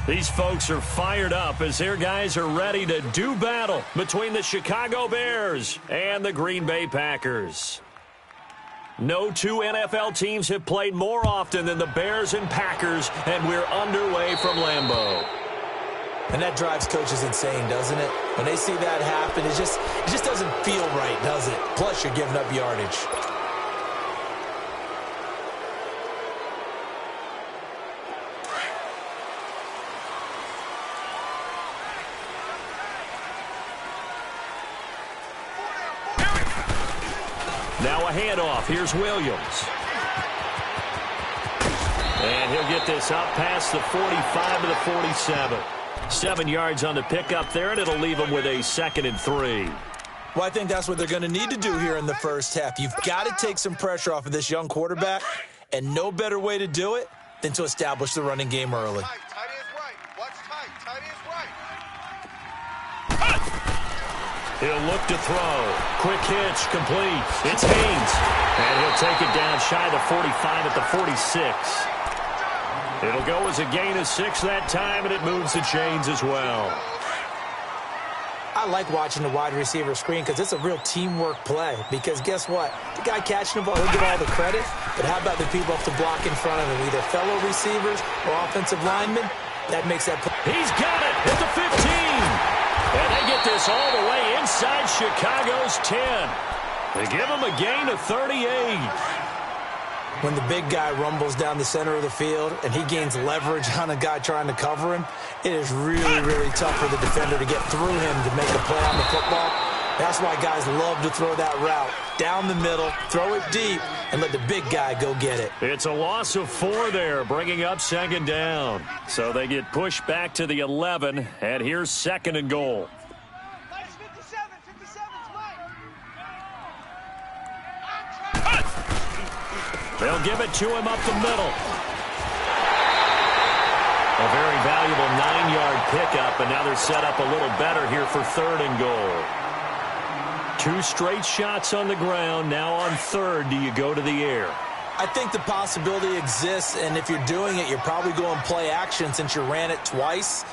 These folks are fired up as their guys are ready to do battle between the Chicago Bears and the Green Bay Packers. No two NFL teams have played more often than the Bears and Packers, and we're underway from Lambeau. And that drives coaches insane, doesn't it? When they see that happen, it just doesn't feel right, does it? Plus, you're giving up yardage. Now a handoff. Here's Williams. And he'll get this up past the 45 to the 47. 7 yards on the pickup there, and it'll leave them with a 2nd and 3. Well, I think that's what they're going to need to do here in the first half. You've got to take some pressure off of this young quarterback, and no better way to do it than to establish the running game early. Tight is right. Watch tight. Tight is right. He'll look to throw. Quick hitch, complete. It's Haynes. And he'll take it down shy of the 45 at the 46. It'll go as a gain of 6 that time, and it moves the chains as well. I like watching the wide receiver screen because it's a real teamwork play. Because guess what? The guy catching the ball, he'll get all the credit. But how about the people up to block in front of him, either fellow receivers or offensive linemen? That makes that play. He's got it at the 15. And they get this all the way inside Chicago's 10. They give him a gain of 38. When the big guy rumbles down the center of the field and he gains leverage on a guy trying to cover him, it is really, really tough for the defender to get through him to make a play on the football. That's why guys love to throw that route. Down the middle, throw it deep, and let the big guy go get it. It's a loss of 4 there, bringing up 2nd down. So they get pushed back to the 11, and here's 2nd and goal. They'll give it to him up the middle. A very valuable 9-yard pickup, and now they're set up a little better here for 3rd and goal. 2 straight shots on the ground. Now on 3rd, do you go to the air? I think the possibility exists, and if you're doing it, you're probably going play action since you ran it twice.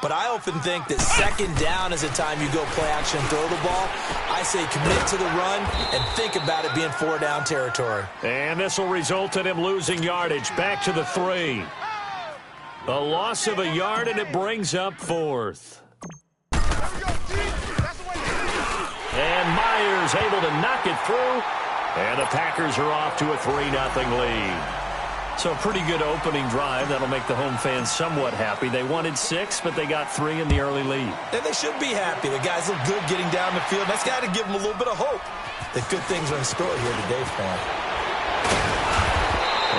But I often think that 2nd down is the time you go play action and throw the ball. I say commit to the run and think about it being 4-down territory. And this will result in him losing yardage. Back to the 3. A loss of a yard, and it brings up 4th. And Myers able to knock it through. And the Packers are off to a 3-0 lead. So a pretty good opening drive. That'll make the home fans somewhat happy. They wanted 6, but they got 3 in the early lead. And they should be happy. The guys look good getting down the field. That's got to give them a little bit of hope that good things are in store here today for them.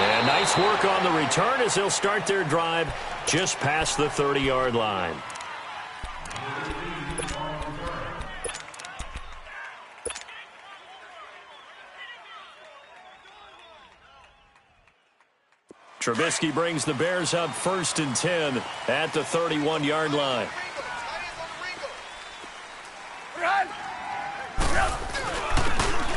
And nice work on the return as they'll start their drive just past the 30-yard line. Trubisky brings the Bears up 1st and 10 at the 31-yard line.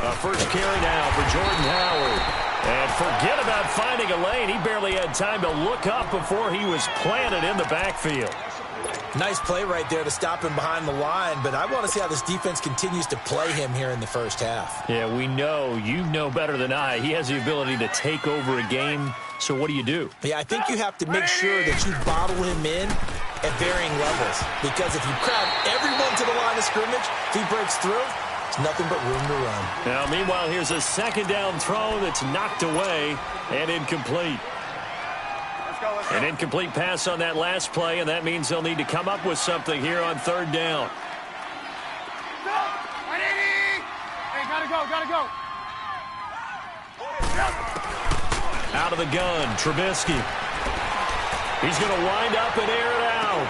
A first carry now for Jordan Howard. And forget about finding a lane. He barely had time to look up before he was planted in the backfield. Nice play right there to stop him behind the line, but I want to see how this defense continues to play him here in the first half. Yeah, we know. You know better than I. He has the ability to take over a game. So what do you do? Yeah, I think you have to make sure that you bottle him in at varying levels. Because if you crowd everyone to the line of scrimmage, if he breaks through, there's nothing but room to run. Now, meanwhile, here's a 2nd down throw that's knocked away and incomplete. An incomplete pass on that last play, and that means they'll need to come up with something here on 3rd down. Hey, gotta go. Out of the gun, Trubisky. He's going to wind up and air it out.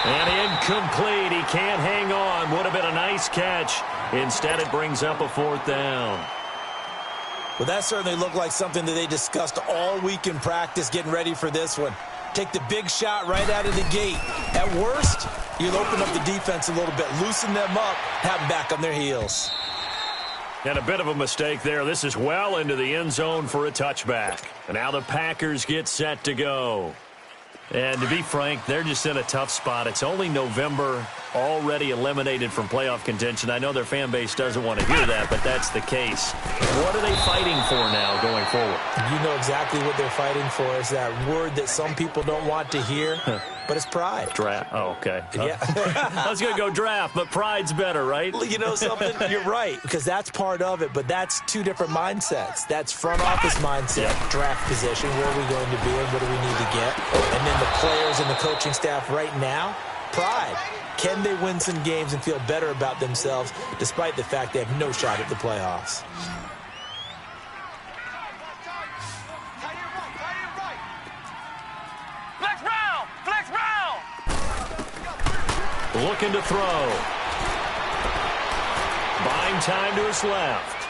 And incomplete. He can't hang on. Would have been a nice catch. Instead, it brings up a 4th down. Well, that certainly looked like something that they discussed all week in practice getting ready for this one. Take the big shot right out of the gate. At worst, you'll open up the defense a little bit, loosen them up, have them back on their heels. And a bit of a mistake there. This is well into the end zone for a touchback. And now the Packers get set to go. And to be frank, they're just in a tough spot. It's only November, already eliminated from playoff contention. I know their fan base doesn't want to hear that, but that's the case. What are they fighting for now going forward? You know exactly what they're fighting for. Is that word that some people don't want to hear, but it's pride. Draft. Oh, okay. Yeah. I was going to go draft, but pride's better, right? You know something? You're right, because that's part of it, but that's two different mindsets. That's front office mindset, draft position, where are we going to be and what do we need to get? And then the players and the coaching staff right now, pride. Can they win some games and feel better about themselves despite the fact they have no shot at the playoffs? Flex round! Looking to throw. Buying time to his left.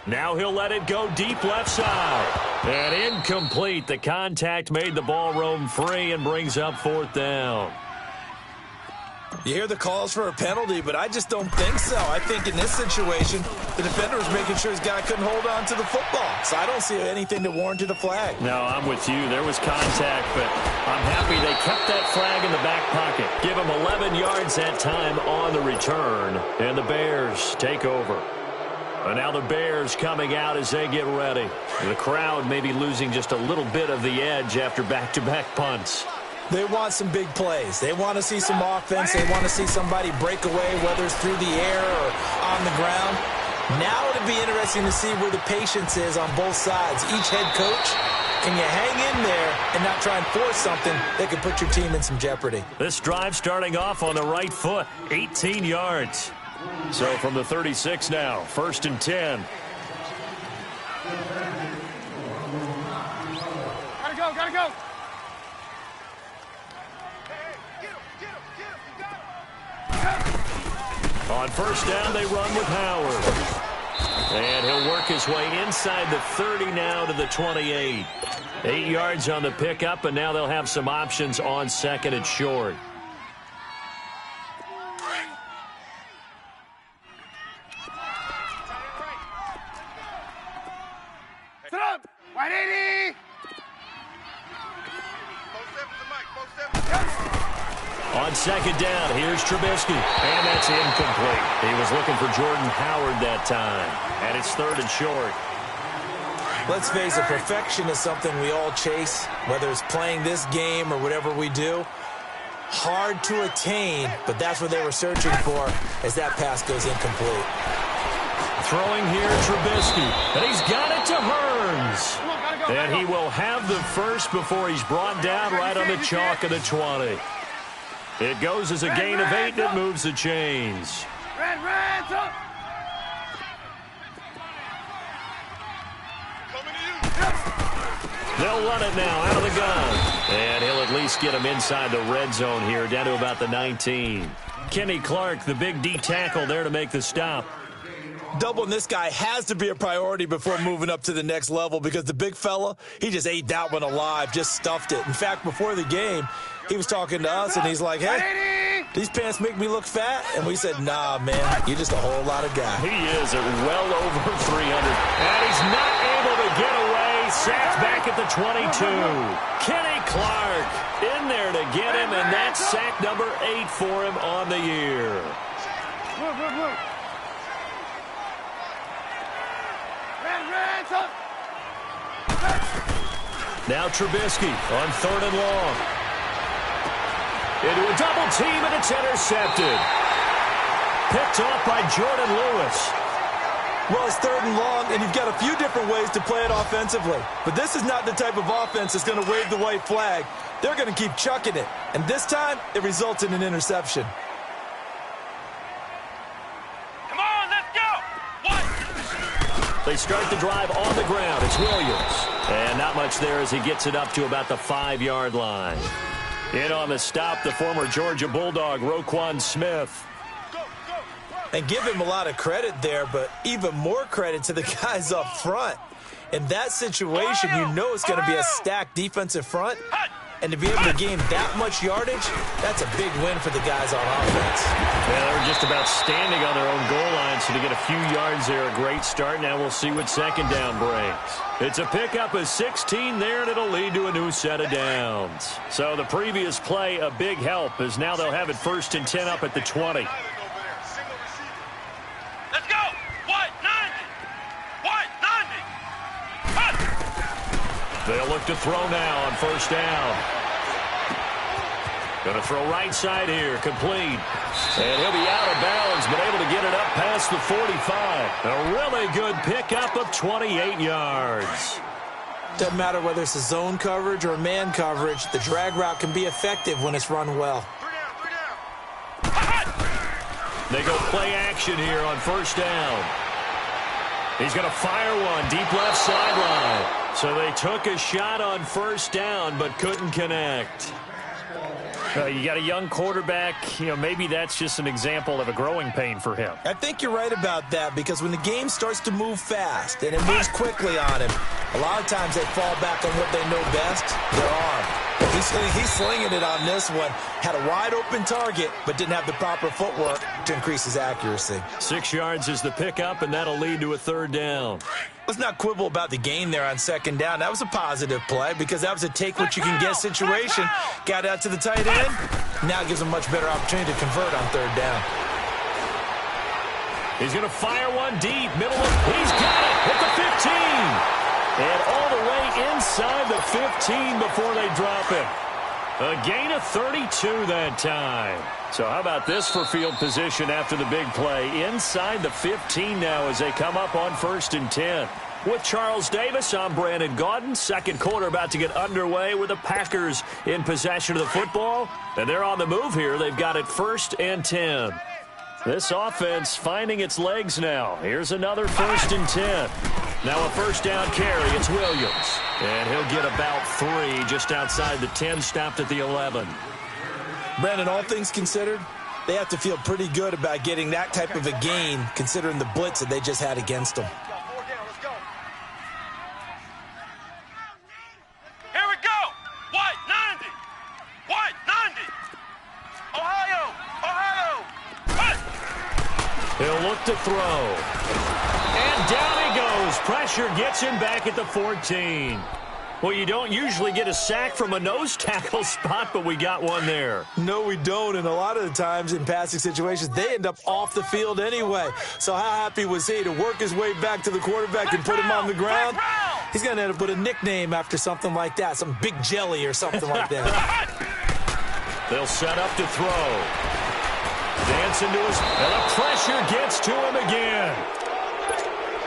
Now he'll let it go deep left side. And incomplete. The contact made the ball roam free and brings up fourth down. You hear the calls for a penalty, but I just don't think so. I think in this situation, the defender was making sure his guy couldn't hold on to the football. So I don't see anything that warranted a flag. No, I'm with you. There was contact, but I'm happy they kept that flag in the back pocket. Give him 11 yards that time on the return, and the Bears take over. And now the Bears coming out as they get ready. The crowd may be losing just a little bit of the edge after back-to-back punts. They want some big plays. They want to see some offense. They want to see somebody break away, whether it's through the air or on the ground. Now it'll be interesting to see where the patience is on both sides. Each head coach, can you hang in there and not try and force something that could put your team in some jeopardy? This drive starting off on the right foot, 18 yards. So from the 36 now, 1st and 10. Gotta go! On first down, they run with Howard. And he'll work his way inside the 30 now to the 28. 8 yards on the pickup, and now they'll have some options on second and short. Sit up! 180! On second down, here's Trubisky. And that's incomplete. He was looking for Jordan Howard that time. And it's 3rd and short. Let's face it, perfection is something we all chase, whether it's playing this game or whatever we do. Hard to attain, but that's what they were searching for as that pass goes incomplete. Throwing here, Trubisky. And he's got it to Hearns. And he will have the first before he's brought down right on the chalk of the 20. It goes as a gain of 8 that moves the chains. Reds up! They'll run it now out of the gun. And he'll at least get him inside the red zone here, down to about the 19. Kenny Clark, the big D tackle there to make the stop. Doubling this guy has to be a priority before moving up to the next level because the big fella, he just ate that one alive, just stuffed it. In fact, before the game, he was talking to us, and he's like, hey, these pants make me look fat? And we said, nah, man, you're just a whole lot of guy. He is at well over 300. And he's not able to get away. Sacked back at the 22. Kenny Clark in there to get him, and that's sack number 8 for him on the year. Now Trubisky on 3rd and long. Into a double team, and it's intercepted. Picked off by Jordan Lewis. Well, it's 3rd and long, and you've got a few different ways to play it offensively. But this is not the type of offense that's going to wave the white flag. They're going to keep chucking it. And this time, it results in an interception. Come on, let's go! They start the drive on the ground. It's Williams. And not much there as he gets it up to about the 5-yard line. In on the stop, the former Georgia Bulldog, Roquan Smith. And give him a lot of credit there, but even more credit to the guys up front. In that situation, you know it's going to be a stacked defensive front. And to be able to gain that much yardage, that's a big win for the guys on offense. Yeah, they were just about standing on their own goal line, so to get a few yards there, a great start. Now we'll see what second down brings. It's a pickup of 16 there, and it'll lead to a new set of downs. So the previous play, a big help, as now they'll have it 1st and 10 up at the 20. Let's go! What? 90! What? 90! Cut! They'll look to throw now on 1st down. Going to throw right side here, complete. And he'll be out of bounds, but able to get it up past the 45. A really good pickup of 28 yards. Doesn't matter whether it's a zone coverage or man coverage, the drag route can be effective when it's run well. They go play action here on 1st down. He's going to fire one deep left sideline. So they took a shot on 1st down, but couldn't connect. You got a young quarterback. Maybe that's just an example of a growing pain for him. I think you're right about that, because when the game starts to move fast and it moves quickly on him, a lot of times they fall back on what they know best, their arm. He's slinging it on this one. Had a wide-open target, but didn't have the proper footwork to increase his accuracy. 6 yards is the pickup, and that'll lead to a 3rd down. Let's not quibble about the gain there on 2nd down. That was a positive play, because that was a take-what-you-can-get situation. Got out to the tight end. Now gives him a much better opportunity to convert on 3rd down. He's going to fire one deep. Middle of, he's got it at the 15. And all the way inside the 15 before they drop it. A gain of 32 that time. So how about this for field position after the big play? Inside the 15 now as they come up on 1st and 10. With Charles Davis, I'm Brandon Gaudin. Second quarter about to get underway with the Packers in possession of the football. And they're on the move here. They've got it 1st and 10. This offense finding its legs now. Here's another 1st and 10. Now a 1st down carry. It's Williams. And he'll get about 3 just outside the 10, stopped at the 11. Brandon, all things considered, they have to feel pretty good about getting that type of a gain, considering the blitz that they just had against them. Here we go! What? 90! What? 90! Ohio! Ohio! What? He'll look to throw. And down he goes. Pressure gets him back at the 14. Well, you don't usually get a sack from a nose tackle spot, but we got one there. No, we don't, and a lot of the times in passing situations, they end up off the field anyway. So how happy was he to work his way back to the quarterback and put him on the ground? He's going to end up with a nickname after something like that, some Big Jelly or something like that. They'll set up to throw. Dance into his, and the pressure gets to him again.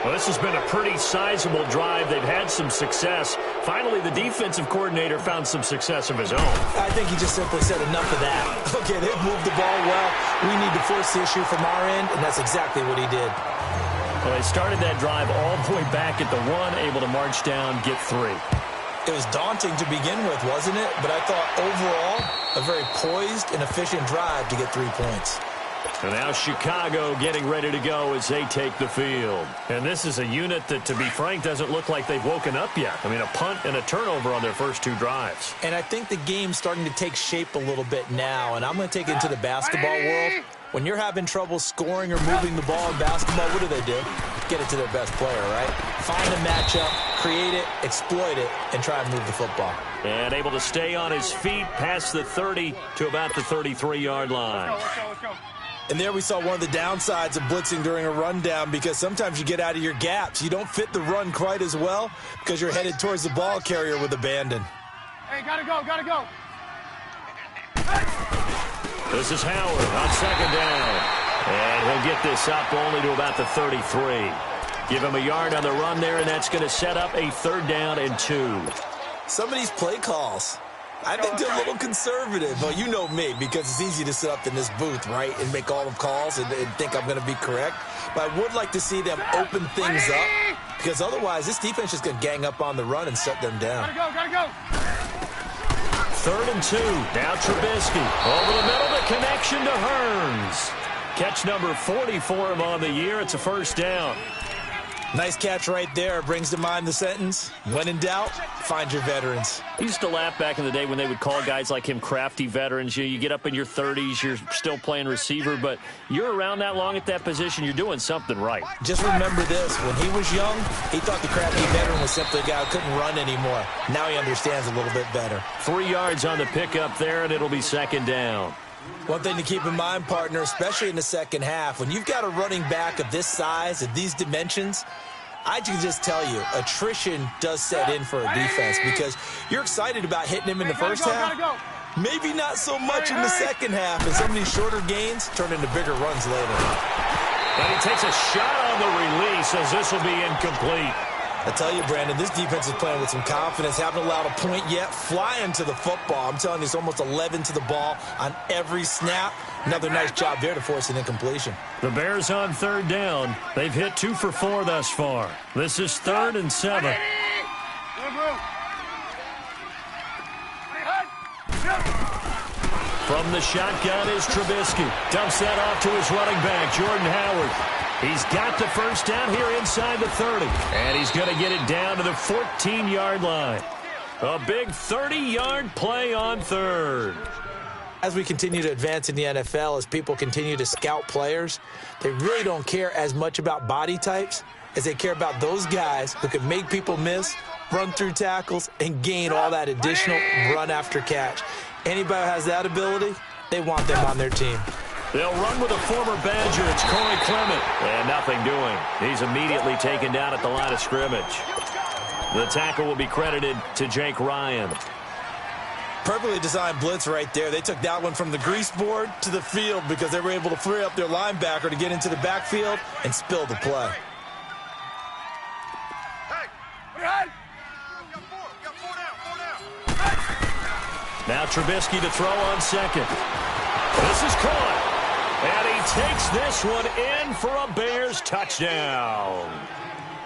Well, this has been a pretty sizable drive. They've had some success. Finally, the defensive coordinator found some success of his own. I think he just simply said enough of that. Okay, they've moved the ball well. We need to force the issue from our end, and that's exactly what he did. Well, they started that drive all the way back at the 1, able to march down, get 3. It was daunting to begin with, wasn't it? But I thought overall, a very poised and efficient drive to get 3 points. And now Chicago getting ready to go as they take the field. And this is a unit that, to be frank, doesn't look like they've woken up yet. I mean, a punt and a turnover on their first 2 drives. And I think the game's starting to take shape a little bit now. And I'm going to take it into the basketball world. When you're having trouble scoring or moving the ball in basketball, what do? Get it to their best player, right? Find a matchup, create it, exploit it, and try and move the football. And able to stay on his feet past the 30 to about the 33-yard line. Let's go. And there we saw one of the downsides of blitzing during a rundown, because sometimes you get out of your gaps. You don't fit the run quite as well because you're headed towards the ball carrier with abandon. Hey, gotta go. This is Howard on 2nd down. And he'll get this up only to about the 33. Give him a yard on the run there, and that's going to set up a 3rd down and 2. Some of these play calls, I think they're a little conservative. Well, you know me, because it's easy to sit up in this booth, right, and make all the calls and think I'm going to be correct. But I would like to see them open things up, because otherwise this defense is going to gang up on the run and shut them down. Gotta go. 3rd and 2. Now Trubisky. Over the middle, the connection to Hearns. Catch number 40 for him on the year. It's a 1st down. Nice catch right there. Brings to mind the sentence, when in doubt, find your veterans. I used to laugh back in the day when they would call guys like him crafty veterans. You get up in your 30s, you're still playing receiver, but you're around that long at that position, you're doing something right. Just remember this. When he was young, he thought the crafty veteran was simply a guy who couldn't run anymore. Now he understands a little bit better. 3 yards on the pickup there, and it'll be second down. One thing to keep in mind, partner, especially in the second half, when you've got a running back of this size, of these dimensions, I can just tell you, attrition does set in for a defense because you're excited about hitting him in the first half. Maybe not so much in the second half, and some of these shorter gains turn into bigger runs later. And he takes a shot on the release as this will be incomplete. I tell you, Brandon, this defense is playing with some confidence. Haven't allowed a point yet. Flying to the football. I'm telling you, it's almost 11 to the ball on every snap. Another nice job there to force an incompletion. The Bears on third down. They've hit 2 for 4 thus far. This is 3rd and 7. From the shotgun is Trubisky. Dumps that off to his running back, Jordan Howard. He's got the first down here inside the 30. And he's going to get it down to the 14-yard line. A big 30-yard play on third. As we continue to advance in the NFL, as people continue to scout players, they really don't care as much about body types as they care about those guys who can make people miss, run through tackles, and gain all that additional run after catch. Anybody who has that ability, they want them on their team. They'll run with a former Badger. It's Corey Clement. And nothing doing. He's immediately taken down at the line of scrimmage. The tackle will be credited to Jake Ryan. Perfectly designed blitz right there. They took that one from the grease board to the field because they were able to free up their linebacker to get into the backfield and spill the play. Now Trubisky to throw on second. This is caught. And he takes this one in for a Bears touchdown.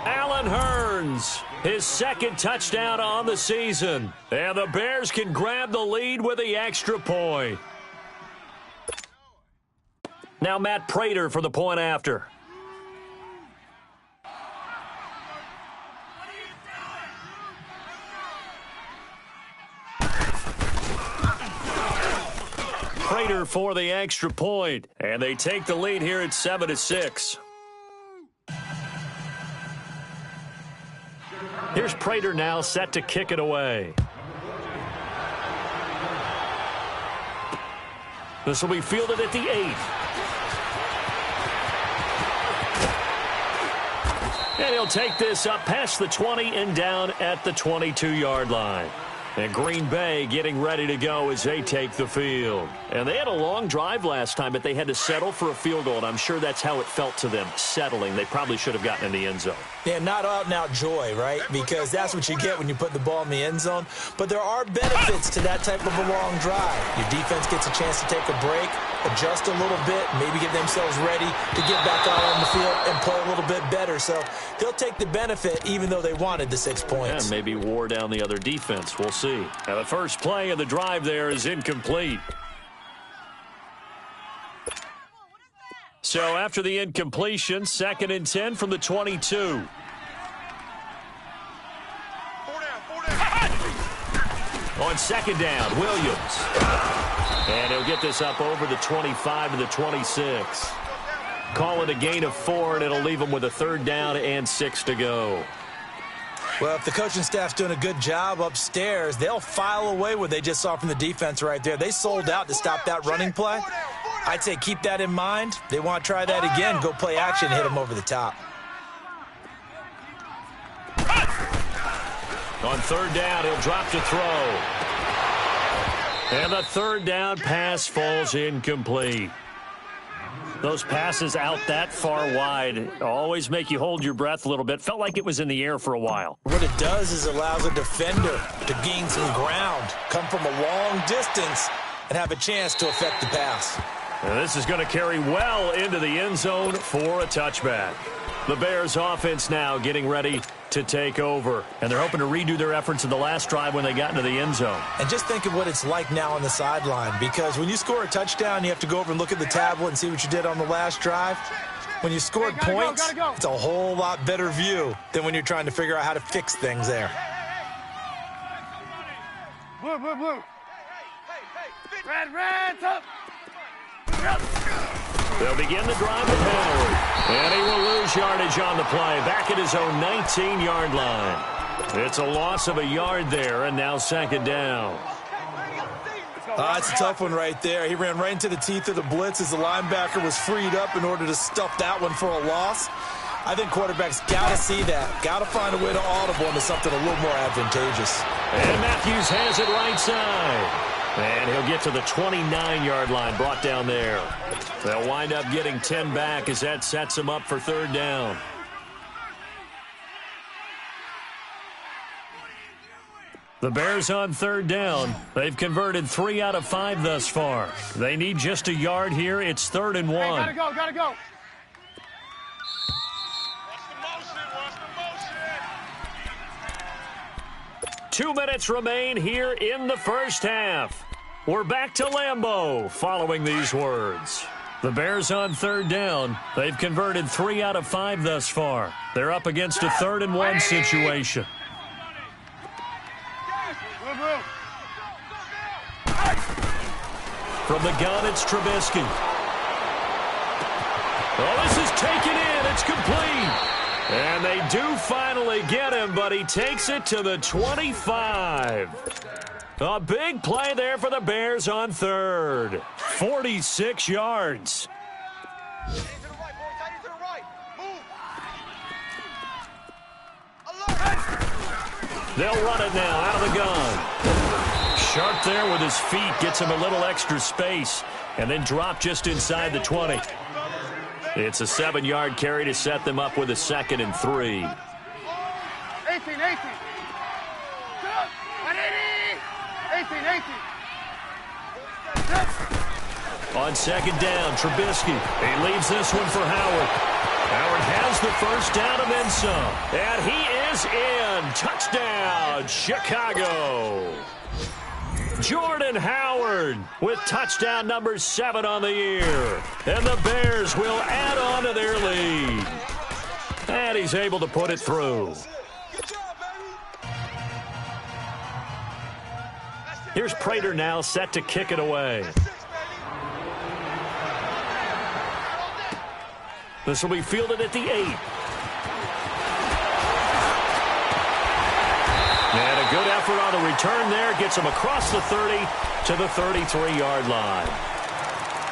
Allen Hurns, his second touchdown on the season. And the Bears can grab the lead with the extra point. Now Matt Prater for the point after. Prater for the extra point, and they take the lead here at 7-6. Here's Prater now set to kick it away. This will be fielded at the 8. And he'll take this up past the 20 and down at the 22-yard line. And Green Bay getting ready to go as they take the field. And they had a long drive last time, but they had to settle for a field goal, and I'm sure that's how it felt to them, settling. They probably should have gotten in the end zone. Yeah, not out-and-out joy, right? Because that's what you get when you put the ball in the end zone. But there are benefits to that type of a long drive. Your defense gets a chance to take a break, adjust a little bit, maybe get themselves ready to get back out on the field and play a little bit better. So they'll take the benefit even though they wanted the 6 points. And maybe wore down the other defense. We'll see. Now the first play of the drive there is incomplete. So after the incompletion, 2nd and 10 from the 22. On second down, Williams. And he'll get this up over the 25 to the 26. Call it a gain of 4, and it'll leave them with a 3rd down and 6 to go. Well, if the coaching staff's doing a good job upstairs, they'll file away what they just saw from the defense right there. They sold out to stop that running play. I'd say keep that in mind. They want to try that again, go play action, hit them over the top. On 3rd down, he'll drop to throw. And the 3rd down pass falls incomplete. Those passes out that far wide always make you hold your breath a little bit. Felt like it was in the air for a while. What it does is allows a defender to gain some ground, come from a long distance, and have a chance to affect the pass. And this is going to carry well into the end zone for a touchback. The Bears offense now getting ready to take over. And they're hoping to redo their efforts in the last drive when they got into the end zone. And just think of what it's like now on the sideline, because when you score a touchdown, you have to go over and look at the tablet and see what you did on the last drive. When you scored points, it's a whole lot better view than when you're trying to figure out how to fix things there. Blue, blue, blue. Red, red, up. They'll begin the drive with Howard. And he will lose yardage on the play, back at his own 19-yard line. It's a loss of a yard there, and now second down. It's a tough one right there. He ran right into the teeth of the blitz as the linebacker was freed up in order to stuff that one for a loss. I think quarterbacks got to see that. Got to find a way to audible into something a little more advantageous. And Matthews has it right side. And he'll get to the 29-yard line, brought down there. They'll wind up getting 10 back as that sets them up for third down. The Bears on third down. They've converted 3 out of 5 thus far. They need just a yard here. It's 3rd and 1. Hey, gotta go. Watch the motion. 2 minutes remain here in the first half. We're back to Lambeau following these words. The Bears on third down. They've converted 3 out of 5 thus far. They're up against a 3rd and 1 situation. From the gun, it's Trubisky. Oh, this is taken in. It's complete. And they do finally get him, but he takes it to the 25. A big play there for the Bears on third. 46 yards. They'll run it now out of the gun. Sharp there with his feet, gets him a little extra space, and then drop just inside the 20. It's a 7-yard carry to set them up with a 2nd and 3. 18. On second down, Trubisky. He leaves this one for Howard. Howard has the first down and then some. And he is in. Touchdown, Chicago. Jordan Howard with touchdown number 7 on the year. And the Bears will add on to their lead. And he's able to put it through. Here's Prater now set to kick it away. This will be fielded at the 8. And a good effort on the return there. Gets him across the 30 to the 33-yard line.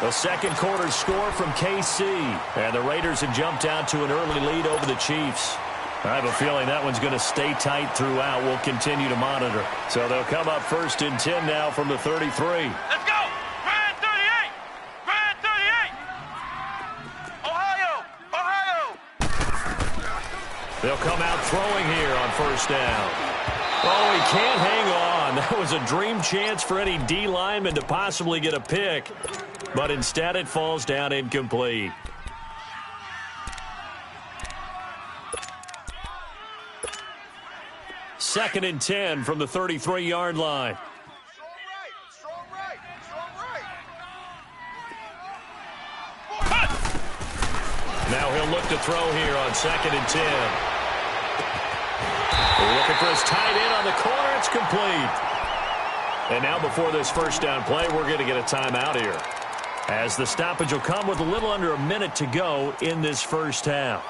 The second quarter score from KC. And the Raiders have jumped out to an early lead over the Chiefs. I have a feeling that one's going to stay tight throughout. We'll continue to monitor. So they'll come up 1st and 10 now from the 33. Let's go! Red 38! Red 38! Ohio! They'll come out throwing here on 1st down. Oh, he can't hang on. That was a dream chance for any D lineman to possibly get a pick. But instead it falls down incomplete. Second and 10 from the 33-yard line. Strong right. Now he'll look to throw here on 2nd and 10. Looking for his tight end on the corner. It's complete. And now before this first down play, we're going to get a timeout here, as the stoppage will come with a little under a minute to go in this first half.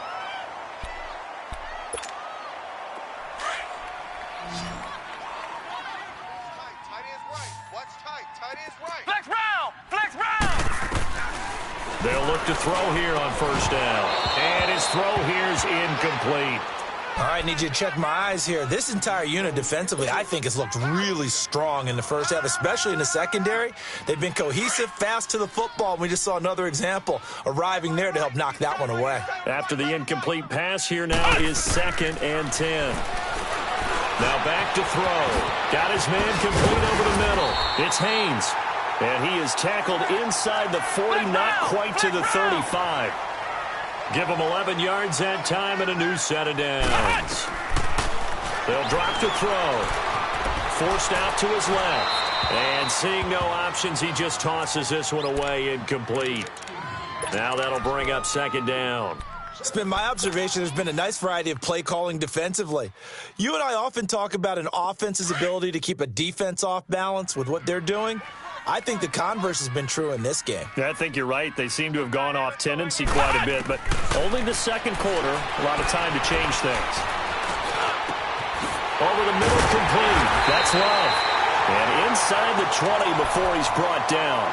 They'll look to throw here on 1st down. And his throw here is incomplete. All right, need you to check my eyes here. This entire unit defensively, I think, has looked really strong in the first half, especially in the secondary. They've been cohesive, fast to the football. We just saw another example arriving there to help knock that one away. After the incomplete pass, here now is 2nd and 10. Now back to throw. Got his man complete over the middle. It's Haynes. And he is tackled inside the 40, not quite to the 35. Give him 11 yards that time and a new set of downs. They'll drop to throw. Forced out to his left. And seeing no options, he just tosses this one away incomplete. Now that'll bring up second down. It's been my observation there's been a nice variety of play calling defensively. You and I often talk about an offense's ability to keep a defense off balance with what they're doing. I think the converse has been true in this game. Yeah, I think you're right. They seem to have gone off tendency quite a bit, but only the second quarter, a lot of time to change things. Over the middle, complete. That's Love. And inside the 20 before he's brought down.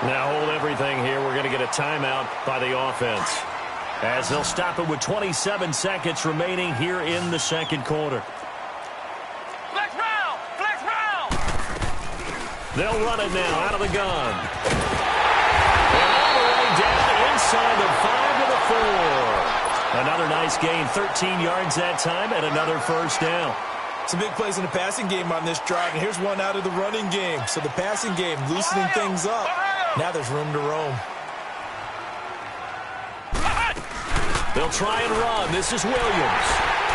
Now hold everything here. We're going to get a timeout by the offense, as they'll stop it with 27 seconds remaining here in the second quarter. Flex round! Flex round! They'll run it now out of the gun. And all the way down inside the 5 to the 4. Another nice gain, 13 yards that time, and another first down. Some big plays in the passing game on this drive, and here's one out of the running game. So the passing game loosening things up. Now there's room to roam. They'll try and run. This is Williams.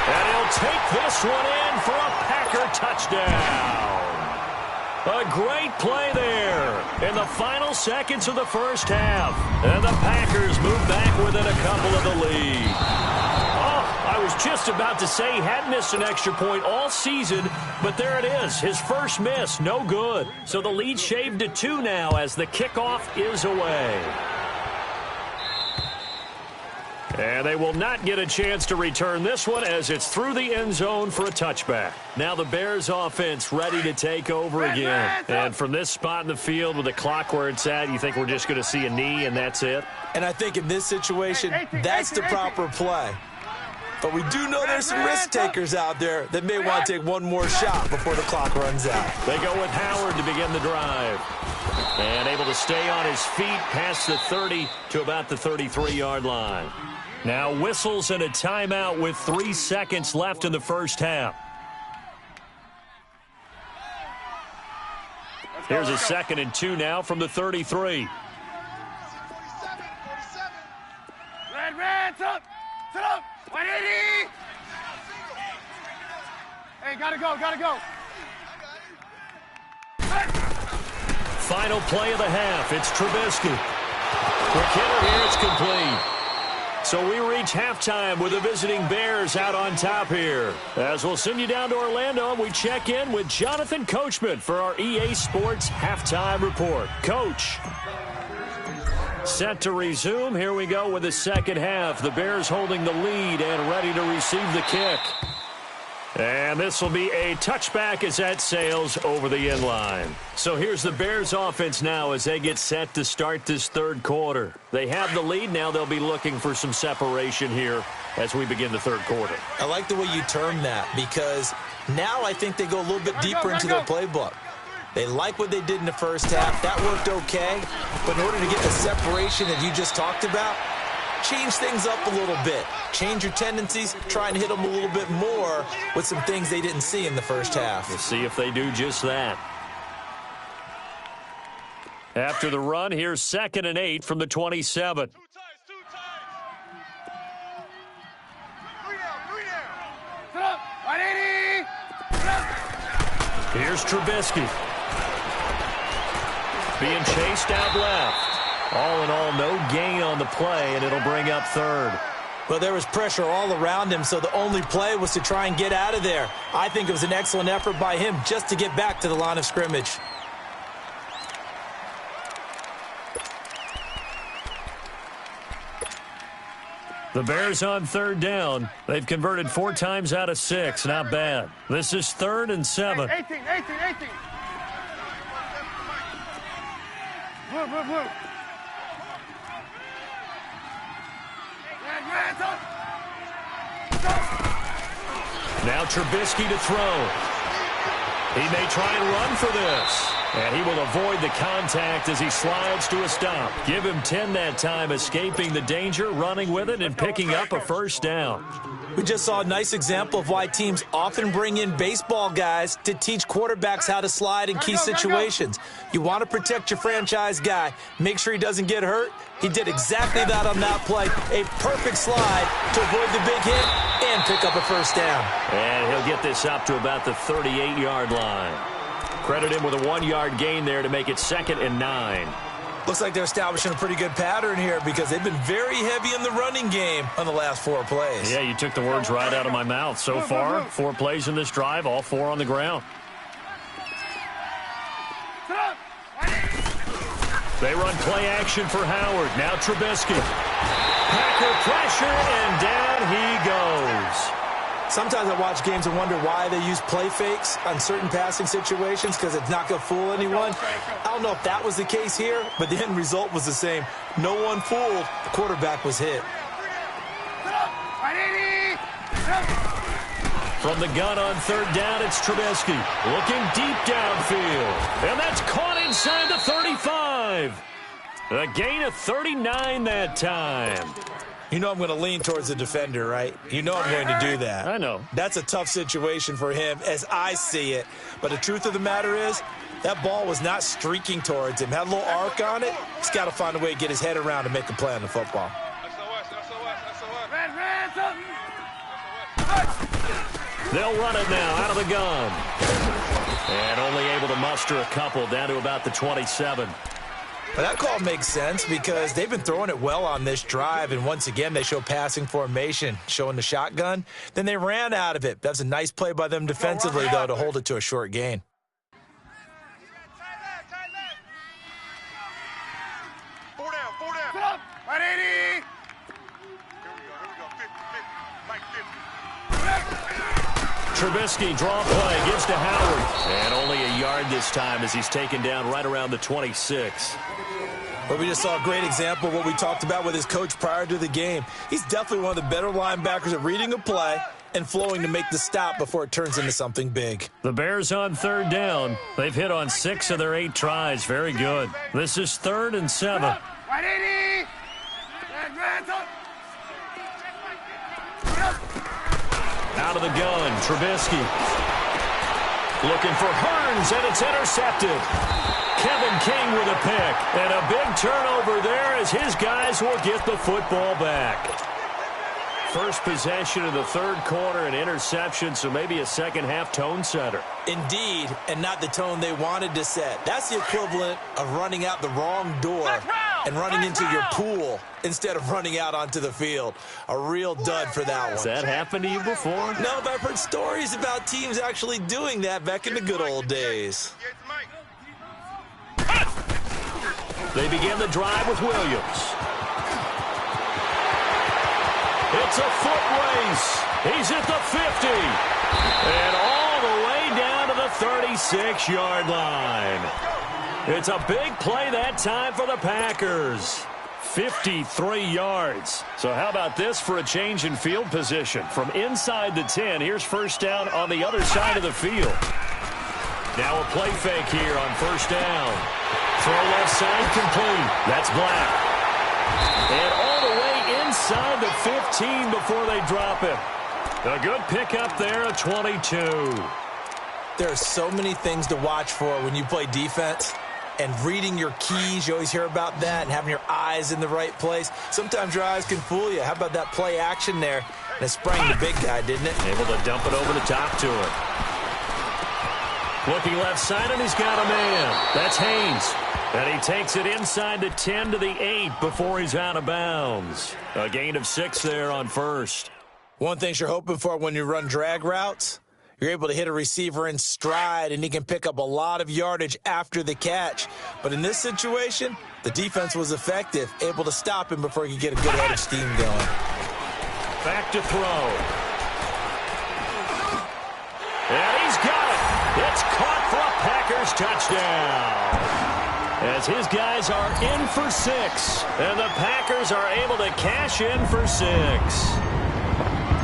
And he'll take this one in for a Packer touchdown. A great play there in the final seconds of the first half. And the Packers move back within a couple of the lead. Oh, I was just about to say he hadn't missed an extra point all season, but there it is. His first miss, no good. So the lead shaved to 2 now as the kickoff is away. And they will not get a chance to return this one as it's through the end zone for a touchback. Now the Bears offense ready to take over again. And from this spot in the field with the clock where it's at, you think we're just going to see a knee and that's it? And I think in this situation, that's the proper play. But we do know there's some risk takers out there that may want to take one more shot before the clock runs out. They go with Howard to begin the drive. And able to stay on his feet past the 30 to about the 33-yard line. Now whistles and a timeout with 3 seconds left in the first half. Here's a 2nd and 2 now from the 33. Red, up! Sit up! 180! Hey, gotta go! Final play of the half. It's Trubisky. McKinnon here, it's complete. So we reach halftime with the visiting Bears out on top here. As we'll send you down to Orlando, we check in with Jonathan Coachman for our EA Sports Halftime Report. Coach. Set to resume. Here we go with the second half. The Bears holding the lead and ready to receive the kick. And this will be a touchback as that sails over the end line. So here's the Bears offense now as they get set to start this third quarter. They have the lead. Now they'll be looking for some separation here as we begin the third quarter. I like the way you term that because now I think they go a little bit deeper into their playbook. They like what they did in the first half. That worked okay. But in order to get the separation that you just talked about, change things up a little bit. Change your tendencies. Try and hit them a little bit more with some things they didn't see in the first half. We'll see if they do just that. After the run, here's 2nd and 8 from the 27. 2 times. 3 down. Sit up! 180! Sit up! Here's Trubisky. Being chased out left. All in all, no gain on the play, and it'll bring up 3rd. Well, there was pressure all around him, so the only play was to try and get out of there. I think it was an excellent effort by him just to get back to the line of scrimmage. The Bears on 3rd down. They've converted 4 times out of 6. Not bad. This is 3rd and 7. 18! Blue! Now Trubisky to throw. He may try and run for this. And he will avoid the contact as he slides to a stop. Give him 10 that time, escaping the danger, running with it, and picking up a first down. We just saw a nice example of why teams often bring in baseball guys to teach quarterbacks how to slide in key situations. You want to protect your franchise guy. Make sure he doesn't get hurt. He did exactly that on that play. A perfect slide to avoid the big hit and pick up a first down. And he'll get this up to about the 38-yard line. Credit him with a 1-yard gain there to make it 2nd and 9. Looks like they're establishing a pretty good pattern here because they've been very heavy in the running game on the last 4 plays. Yeah, you took the words right out of my mouth. So far, 4 plays in this drive, all 4 on the ground. They run play action for Howard. Now Trubisky. Packer pressure, and down he goes. Sometimes I watch games and wonder why they use play fakes on certain passing situations because it's not going to fool anyone. I don't know if that was the case here, but the end result was the same. No one fooled. The quarterback was hit. From the gun on 3rd down, it's Trubisky. Looking deep downfield. And that's caught inside the 35. A gain of 39 that time. You know I'm going to lean towards the defender, right? You know I'm going to do that. I know. That's a tough situation for him as I see it. But the truth of the matter is, that ball was not streaking towards him. Had a little arc on it. He's got to find a way to get his head around and make a play on the football. They'll run it now out of the gun. And only able to muster a couple down to about the 27. Well, that call makes sense because they've been throwing it well on this drive, and once again they show passing formation, showing the shotgun. Then they ran out of it. That's a nice play by them defensively, though, to hold it to a short gain. Four down. Here we go. 50. Trubisky, draw play, gives to Howard. And only a yard this time as he's taken down right around the 26. But we just saw a great example of what we talked about with his coach prior to the game. He's definitely one of the better linebackers at reading a play and flowing to make the stop before it turns into something big. The Bears on 3rd down. They've hit on 6 of their 8 tries. Very good. This is 3rd and 7. Out of the gun, Trubisky. Looking for Hearns, and it's intercepted. Kevin King with a pick, and a big turnover there as his guys will get the football back. First possession of the 3rd quarter, an interception, so maybe a second-half tone setter. Indeed, and not the tone they wanted to set. That's the equivalent of running out the wrong door and running into your pool instead of running out onto the field. A real dud for that one. Has that happened to you before? No, but I've heard stories about teams actually doing that back in the good old days. They begin the drive with Williams. It's a foot race. He's at the 50. And all the way down to the 36-yard line. It's a big play that time for the Packers. 53 yards. So how about this for a change in field position? From inside the 10, here's 1st down on the other side of the field. Now a play fake here on 1st down. Throw left side complete. That's Black. And all the way inside the 15 before they drop it. A good pickup there at 22. There are so many things to watch for when you play defense. And reading your keys, you always hear about that, and having your eyes in the right place. Sometimes your eyes can fool you. How about that play action there? And it sprang the big guy, didn't it? Able to dump it over the top to him. Looking left side, and he's got a man. That's Haynes. And he takes it inside the 10 to the 8 before he's out of bounds. A gain of 6 there on 1st. One thing you're hoping for when you run drag routes, you're able to hit a receiver in stride, and he can pick up a lot of yardage after the catch. But in this situation, the defense was effective, able to stop him before he could get a good head of steam going. Back to throw. And he's got it. It's caught for a Packers touchdown. As his guys are in for 6. And the Packers are able to cash in for 6.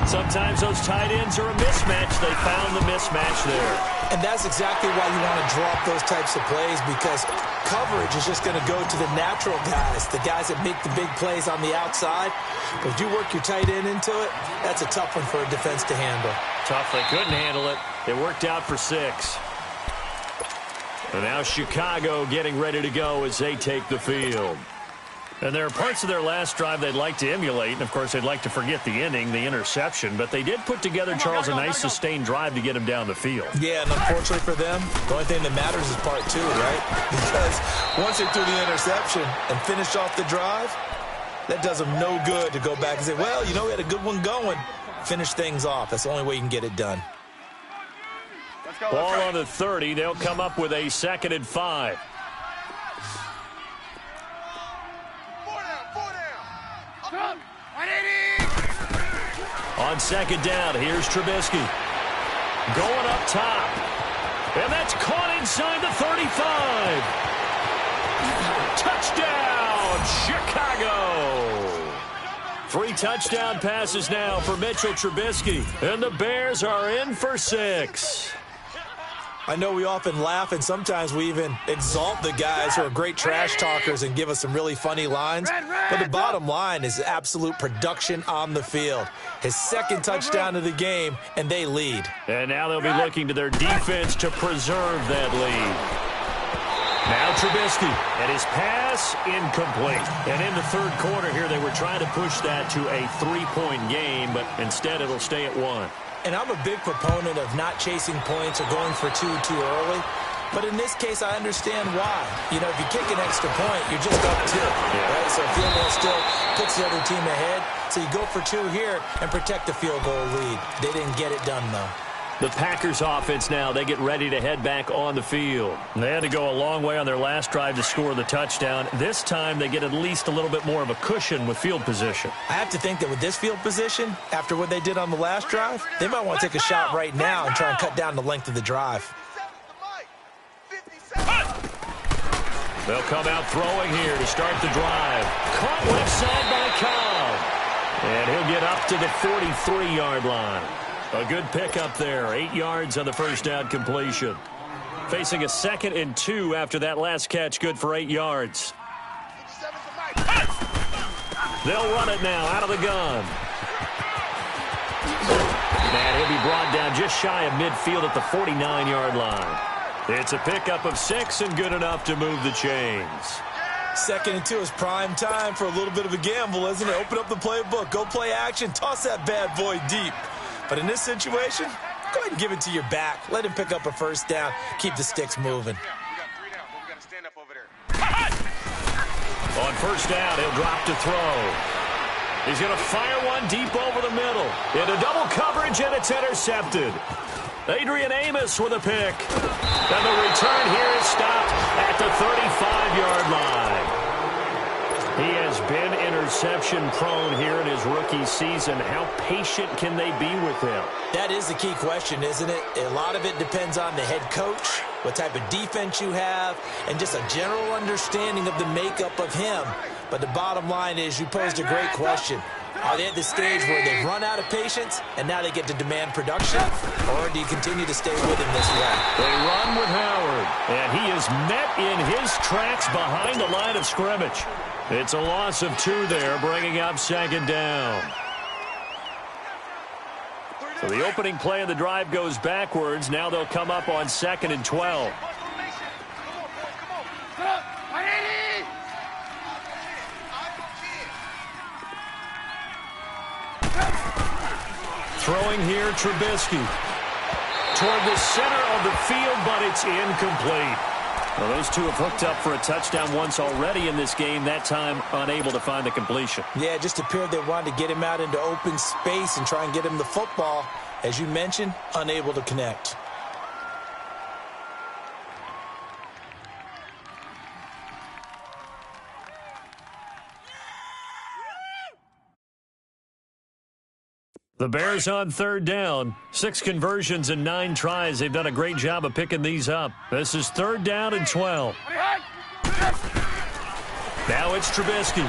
Sometimes those tight ends are a mismatch. They found the mismatch there. And that's exactly why you want to draw up those types of plays, because coverage is just going to go to the natural guys, the guys that make the big plays on the outside. But if you work your tight end into it, that's a tough one for a defense to handle. Tough. They couldn't handle it. It worked out for 6. And now Chicago getting ready to go as they take the field. And there are parts of their last drive they'd like to emulate, and, of course, they'd like to forget the ending, the interception. But they did put together, Charles, a nice sustained drive to get him down the field. Yeah, and unfortunately for them, the only thing that matters is part 2, right? Because Once they threw the interception and finished off the drive, that does them no good to go back and say, well, you know, we had a good one going. Finish things off. That's the only way you can get it done. Ball on the 30. They'll come up with a 2nd and 5. On 2nd down, here's Trubisky. Going up top. And that's caught inside the 35. Touchdown, Chicago. 3 touchdown passes now for Mitchell Trubisky. And the Bears are in for 6. I know we often laugh, and sometimes we even exalt the guys who are great trash talkers and give us some really funny lines. But the bottom line is absolute production on the field. His 2nd touchdown of the game, and they lead. And now they'll be looking to their defense to preserve that lead. Now Trubisky, and his pass incomplete. And in the 3rd quarter here, they were trying to push that to a 3-point game, but instead it'll stay at 1. And I'm a big proponent of not chasing points or going for 2 too early. But in this case, I understand why. You know, if you kick an extra point, you're just up 2. Right? So field goal still puts the other team ahead. So you go for 2 here and protect the field goal lead. They didn't get it done, though. The Packers offense now, they get ready to head back on the field. They had to go a long way on their last drive to score the touchdown. This time they get at least a little bit more of a cushion with field position. I have to think that with this field position, after what they did on the last drive, they might want to take a shot right now and try and cut down the length of the drive. They'll come out throwing here to start the drive. Caught left side by Cobb. And he'll get up to the 43-yard line. A good pickup there. 8 yards on the first down completion. Facing a 2nd and 2 after that last catch. Good for 8 yards. They'll run it now out of the gun. And he'll be brought down just shy of midfield at the 49-yard line. It's a pickup of 6 and good enough to move the chains. 2nd and 2 is prime time for a little bit of a gamble, isn't it? Open up the playbook. Go play action. Toss that bad boy deep. But in this situation, go ahead and give it to your back. Let him pick up a first down. Keep the sticks moving. On first down, he'll drop to throw. He's going to fire one deep over the middle. Into double coverage, and it's intercepted. Adrian Amos with a pick. And the return here is stopped at the 35-yard line. He has been interception-prone here in his rookie season. How patient can they be with him? That is the key question, isn't it? A lot of it depends on the head coach, what type of defense you have, and just a general understanding of the makeup of him. But the bottom line is you posed a great question. Are they at the stage where they've run out of patience and now they get to demand production? Or do you continue to stay with him this way? They run with Howard, and he is met in his tracks behind the line of scrimmage. It's a loss of 2 there, bringing up 2nd down. So the opening play of the drive goes backwards. Now they'll come up on 2nd and 12. Throwing here, Trubisky. Toward the center of the field, but it's incomplete. Well, those two have hooked up for a touchdown once already in this game, that time unable to find the completion. Yeah, it just appeared they wanted to get him out into open space and try and get him the football. As you mentioned, unable to connect. The Bears on 3rd down. 6 conversions and 9 tries. They've done a great job of picking these up. This is 3rd down and 12. Now it's Trubisky.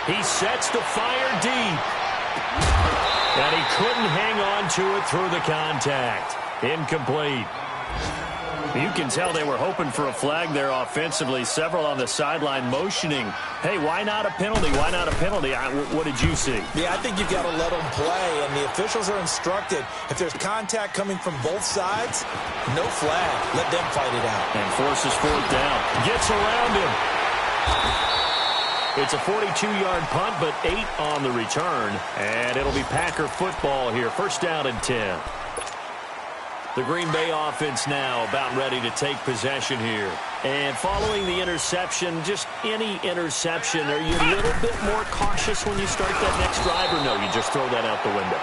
He sets to fire deep. And he couldn't hang on to it through the contact. Incomplete. You can tell they were hoping for a flag there offensively. Several on the sideline motioning. Hey, why not a penalty? Why not a penalty? What did you see? Yeah, I think you've got to let them play, and the officials are instructed. If there's contact coming from both sides, no flag. Let them fight it out. And forces 4th down. Gets around him. It's a 42-yard punt, but 8 on the return. And it'll be Packer football here. 1st down and 10. The Green Bay offense now about ready to take possession here. And following the interception, just any interception, are you a little bit more cautious when you start that next drive, or no, you just throw that out the window?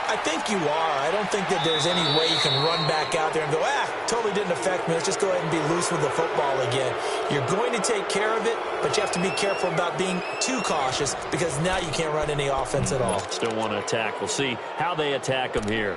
I think you are. I don't think that there's any way you can run back out there and go, totally didn't affect me. Let's just go ahead and be loose with the football again. You're going to take care of it, but you have to be careful about being too cautious because now you can't run any offense at all. Still want to attack. We'll see how they attack them here.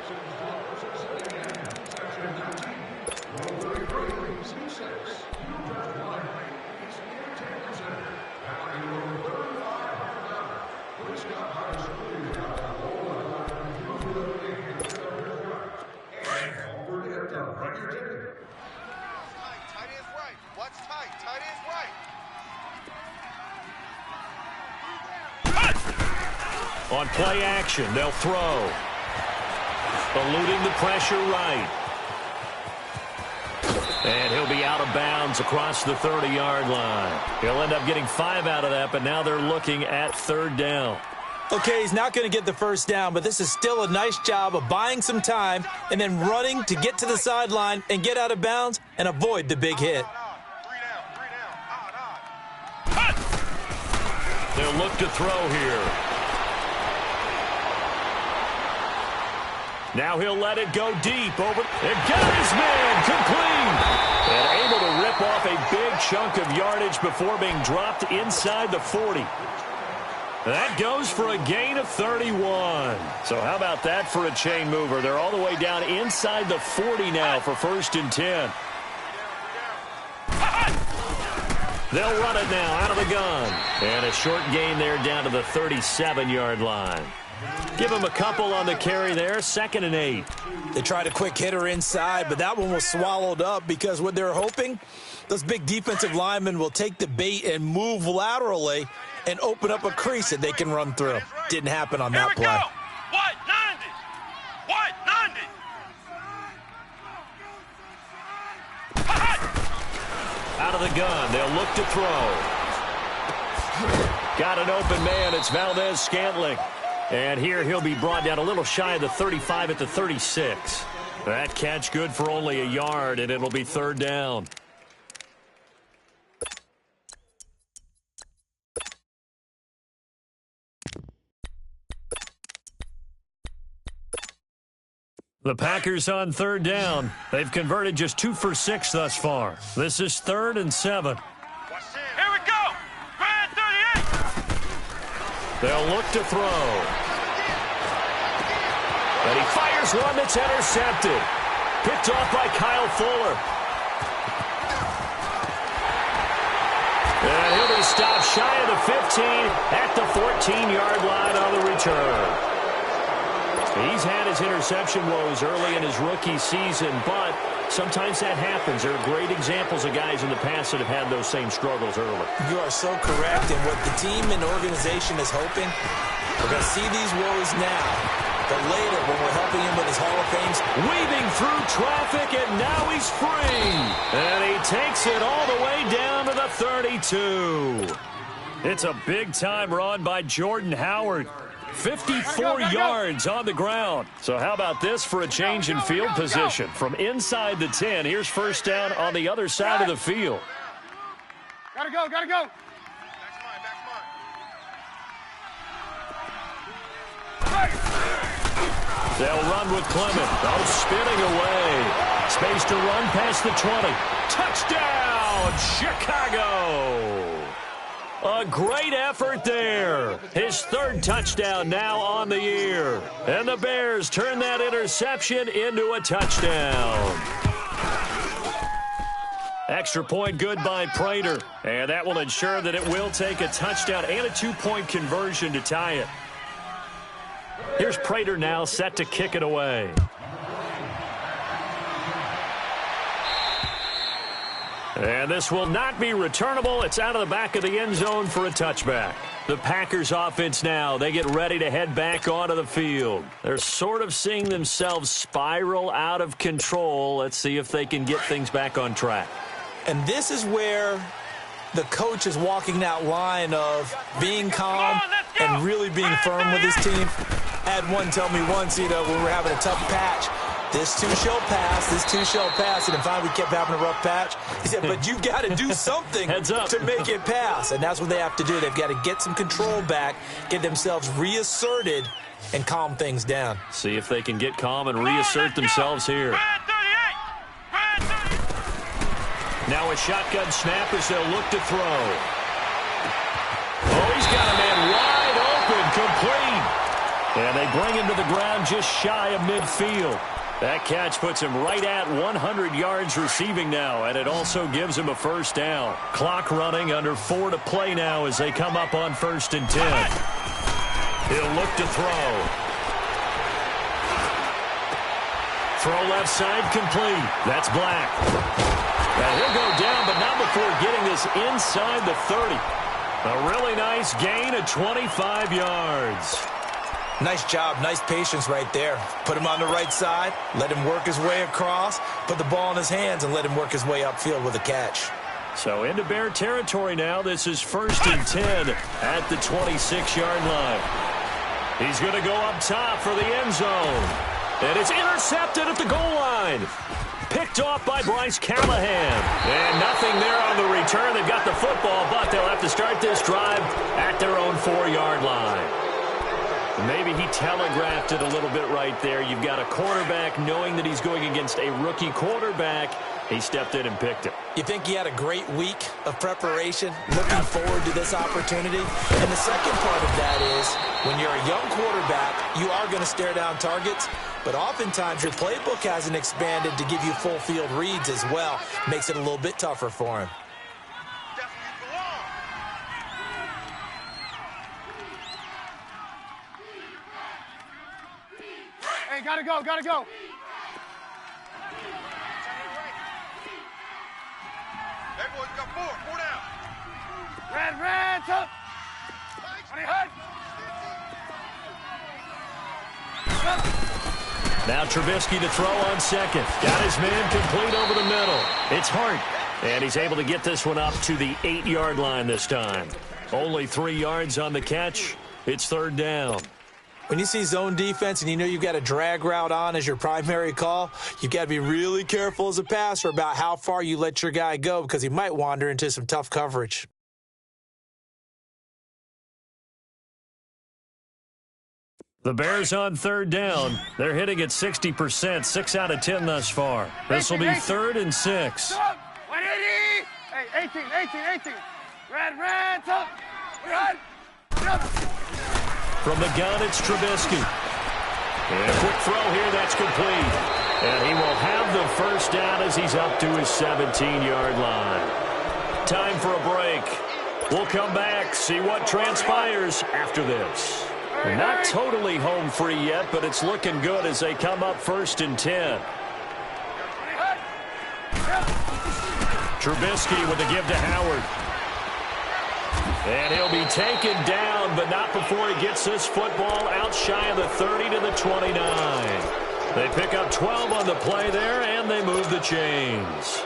On play action, they'll throw. Eluding the pressure right. And he'll be out of bounds across the 30-yard line. He'll end up getting 5 out of that, but now they're looking at 3rd down. Okay, he's not going to get the first down, but this is still a nice job of buying some time and then running to get to the sideline and get out of bounds and avoid the big hit. They'll look to throw here. Now he'll let it go deep over. And got his man complete. And able to rip off a big chunk of yardage before being dropped inside the 40. That goes for a gain of 31. So how about that for a chain mover? They're all the way down inside the 40 now for 1st and 10. They'll run it now out of the gun. And a short gain there down to the 37-yard line. Give him a couple on the carry there, 2nd and 8. They tried a quick hitter inside, but that one was swallowed up because what they're hoping, those big defensive linemen will take the bait and move laterally and open up a crease that they can run through. Didn't happen on that play. White 90. White 90. Out of the gun, they'll look to throw. Got an open man, it's Valdez-Scantling. And here he'll be brought down a little shy of the 35 at the 36. That catch good for only a yard, and it'll be 3rd down. The Packers on 3rd down. They've converted just 2 for 6 thus far. This is 3rd and 7. Here we go. Grand 38. They'll look to throw. And he fires one that's intercepted. Picked off by Kyle Fuller. And he'll be stopped shy of the 15 at the 14-yard line on the return. He's had his interception woes early in his rookie season, but sometimes that happens. There are great examples of guys in the past that have had those same struggles early. You are so correct, and what the team and organization is hoping, we're going to see these woes now, but later when we're helping him with his Hall of Fames. Weaving through traffic, and now he's free. And he takes it all the way down to the 32. It's a big-time run by Jordan Howard. 54 yards on the ground. So how about this for a change in field position? From inside the 10, here's 1st down on the other side of the field. Gotta go, gotta go. They'll run with Clement. Oh, spinning away. Space to run past the 20. Touchdown, Chicago. A great effort there. His 3rd touchdown now on the year. And the Bears turn that interception into a touchdown. Extra point good by Prater. And that will ensure that it will take a touchdown and a 2-point conversion to tie it. Here's Prater now set to kick it away. And this will not be returnable. It's out of the back of the end zone for a touchback. The Packers offense now, they get ready to head back onto the field. They're sort of seeing themselves spiral out of control. Let's see if they can get things back on track. And this is where the coach is walking that line of being calm and really being firm with his team. I had one tell me once, when we're having a tough patch, This too shall pass. This too shall pass. And finally, we kept having a rough patch. He said, but you got to do something to make it pass. And that's what they have to do. They've got to get some control back, get themselves reasserted, and calm things down. See if they can get calm and reassert themselves here. Now a shotgun snap as they'll look to throw. Oh, he's got a man wide open, complete. And they bring him to the ground just shy of midfield. That catch puts him right at 100 yards receiving now, and it also gives him a first down. Clock running, under 4 to play now as they come up on 1st and 10. He'll look to throw. Throw left side complete. That's Black. Now he'll go down, but not before getting this inside the 30. A really nice gain of 25 yards. Nice job, nice patience right there. Put him on the right side, let him work his way across, put the ball in his hands, and let him work his way upfield with a catch. So into Bear territory now. This is 1st and 10 at the 26-yard line. He's going to go up top for the end zone. And it's intercepted at the goal line. Picked off by Bryce Callahan. And nothing there on the return. They've got the football, but they'll have to start this drive at their own 4-yard line. Maybe he telegraphed it a little bit right there. You've got a quarterback knowing that he's going against a rookie quarterback. He stepped in and picked it. You think he had a great week of preparation, looking forward to this opportunity? And the second part of that is, when you're a young quarterback, you are going to stare down targets, but oftentimes your playbook hasn't expanded to give you full field reads as well. Makes it a little bit tougher for him. Hey, gotta go, gotta go. Hey, boys, got 4 down. Red, up. Honey, hut. Now Trubisky to throw on second. Got his man complete over the middle. It's Hart. And he's able to get this one up to the 8-yard line this time. Only 3 yards on the catch. It's 3rd down. When you see zone defense and you know you've got a drag route on as your primary call, you've got to be really careful as a passer about how far you let your guy go because he might wander into some tough coverage. The Bears on 3rd down. They're hitting at 60%, 6 out of 10 thus far. This will be 3rd and 6. 180. Hey, 18. Red, up. Up. From the gun, it's Trubisky. And a quick throw here, that's complete. And he will have the first down as he's up to his 17-yard line. Time for a break. We'll come back, see what transpires after this. Not totally home free yet, but it's looking good as they come up 1st and 10. Trubisky with the give to Howard. And he'll be taken down, but not before he gets this football out shy of the 30 to the 29. They pick up 12 on the play there, and they move the chains.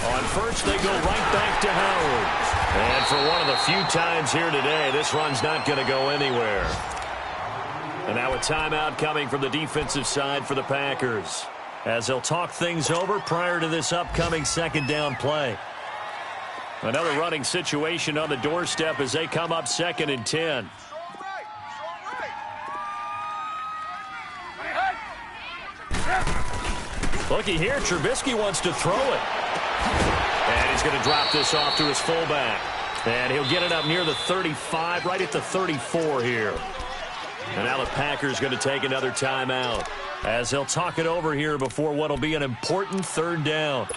On first, they go right back to Howard. And for one of the few times here today, this run's not going to go anywhere. And now a timeout coming from the defensive side for the Packers, as they'll talk things over prior to this upcoming 2nd down play. Another running situation on the doorstep as they come up 2nd and 10. Looky here, Trubisky wants to throw it. And he's going to drop this off to his fullback. And he'll get it up near the 35, right at the 34 here. And now the Packers going to take another timeout as they'll talk it over here before what will be an important 3rd down.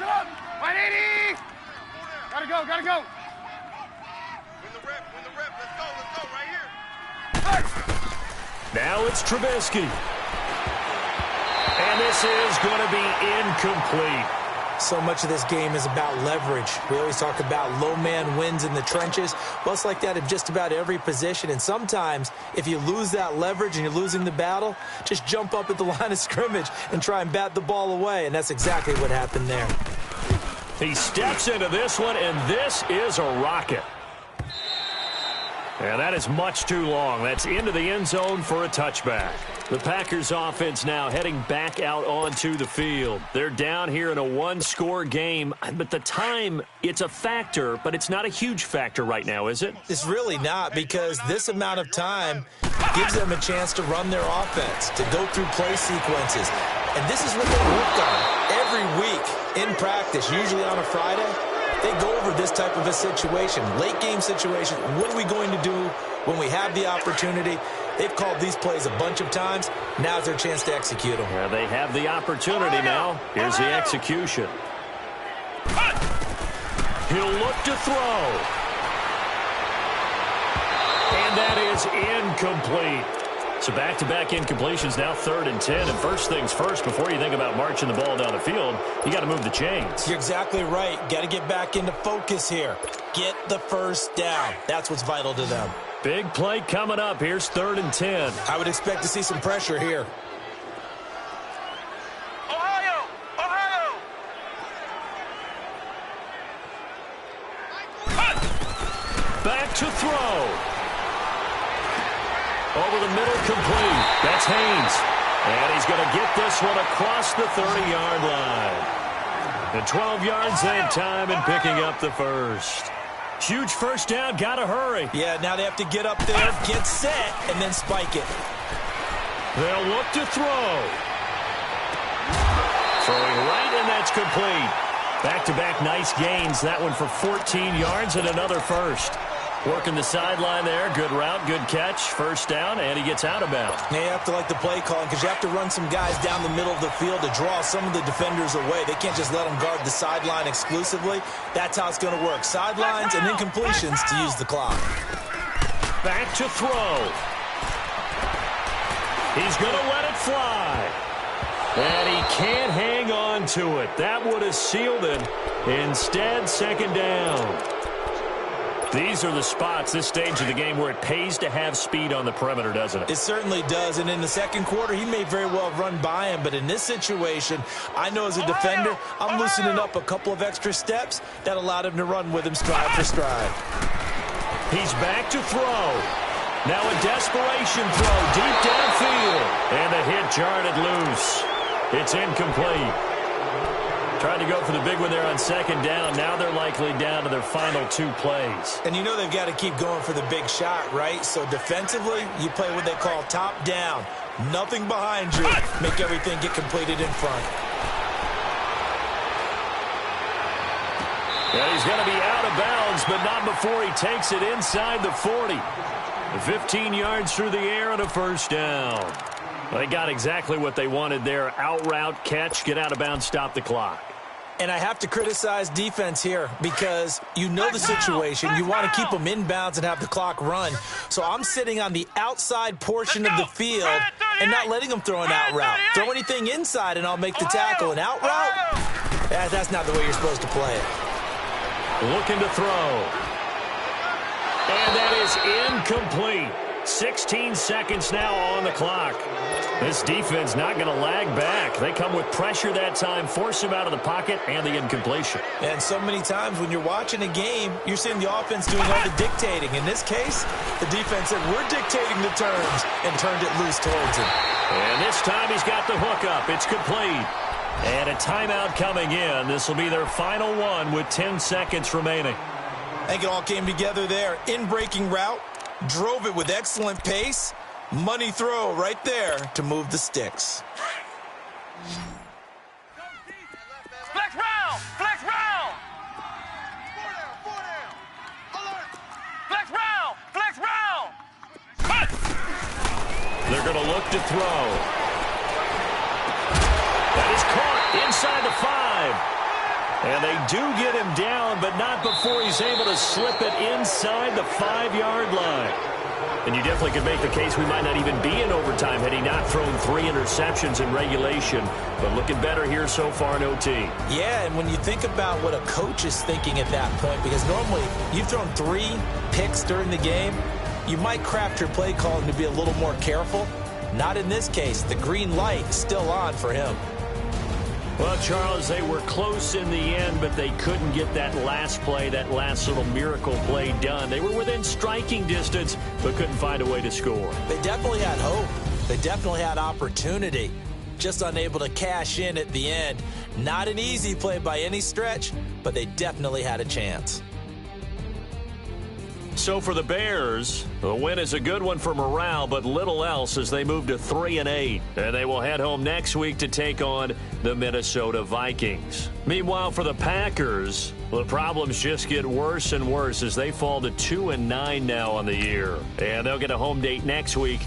Up. 180. Gotta go. Win the rep. Let's go right here. Now it's Trubisky. And this is going to be incomplete. So much of this game is about leverage. We always talk about low man wins in the trenches. Well, it's like that in just about every position. And sometimes, if you lose that leverage and you're losing the battle, just jump up at the line of scrimmage and try and bat the ball away. And that's exactly what happened there. He steps into this one, and this is a rocket. And that is much too long. That's into the end zone for a touchback. The Packers offense now heading back out onto the field. They're down here in a one-score game. But the time, it's a factor, but it's not a huge factor right now, is it? It's really not, because this amount of time gives them a chance to run their offense, to go through play sequences. And this is what they worked on every week in practice, usually on a Friday. They go over this type of a situation, late game situation. What are we going to do when we have the opportunity? They've called these plays a bunch of times. Now's their chance to execute them. Well, they have the opportunity now. Here's the execution. He'll look to throw. And that is incomplete. So back-to-back incompletions, now 3rd and 10. And first things first, before you think about marching the ball down the field, you got to move the chains. You're exactly right. Got to get back into focus here. Get the first down. That's what's vital to them. Big play coming up. Here's 3rd and 10. I would expect to see some pressure here. Ohio! Ohio! Back to throw. Over the middle, complete. That's Haynes. And he's going to get this one across the 30-yard line. And 12 yards that time and picking up the first. Huge first down, got to hurry. Yeah, now they have to get up there, get set, and then spike it. They'll look to throw. Throwing right, and that's complete. Back-to-back nice gains. That one for 14 yards and another first. Working the sideline there. Good route, good catch. First down, and he gets out of bounds. Now you have to like the play calling, because you have to run some guys down the middle of the field to draw some of the defenders away. They can't just let them guard the sideline exclusively. That's how it's going to work. Sidelines and incompletions to use the clock. Back to throw. He's going to let it fly. And he can't hang on to it. That would have sealed it. Instead, second down. These are the spots, this stage of the game, where it pays to have speed on the perimeter, doesn't it? It certainly does, and in the second quarter, he may very well have run by him, but in this situation, I know as a defender, I'm loosening up a couple of extra steps that allowed him to run with him stride for stride. He's back to throw. Now a desperation throw deep downfield. And the hit jarred it loose. It's incomplete. Tried to go for the big one there on second down. Now they're likely down to their final 2 plays. And you know they've got to keep going for the big shot, right? So defensively, you play what they call top down. Nothing behind you. Make everything get completed in front. Yeah, he's going to be out of bounds, but not before he takes it inside the 40. 15 yards through the air and a first down. Well, they got exactly what they wanted there. Out route, catch, get out of bounds, stop the clock. And I have to criticize defense here because you know the situation. You want to keep them inbounds and have the clock run. So I'm sitting on the outside portion of the field and not letting them throw an out route. Throw anything inside and I'll make the tackle. An out route? That's not the way you're supposed to play it. Looking to throw. And that is incomplete. 16 seconds now on the clock. This defense not going to lag back. They come with pressure that time, force him out of the pocket, and the incompletion. And so many times when you're watching a game, you're seeing the offense doing all the dictating. In this case, the defense said, we're dictating the terms, and turned it loose towards him. And this time he's got the hook up. It's complete. And a timeout coming in. This will be their final one with 10 seconds remaining. I think it all came together there. In-breaking route, drove it with excellent pace. Money throw right there to move the sticks. Flex round! Flex round! 4 down! Alert! Flex round! Flex round! Cut! They're going to look to throw. That is caught inside the 5. And they do get him down, but not before he's able to slip it inside the 5-yard line. And you definitely could make the case we might not even be in overtime had he not thrown 3 interceptions in regulation. But looking better here so far in OT. Yeah, and when you think about what a coach is thinking at that point, because normally you've thrown 3 picks during the game, you might craft your play calling to be a little more careful. Not in this case. The green light is still on for him. Well, Charles, they were close in the end, but they couldn't get that last play, that last little miracle play done. They were within striking distance, but couldn't find a way to score. They definitely had hope. They definitely had opportunity. Just unable to cash in at the end. Not an easy play by any stretch, but they definitely had a chance. So for the Bears, the win is a good one for morale, but little else as they move to 3-8. And they will head home next week to take on the Minnesota Vikings. Meanwhile, for the Packers, the problems just get worse and worse as they fall to 2-9 now on the year. And they'll get a home date next week.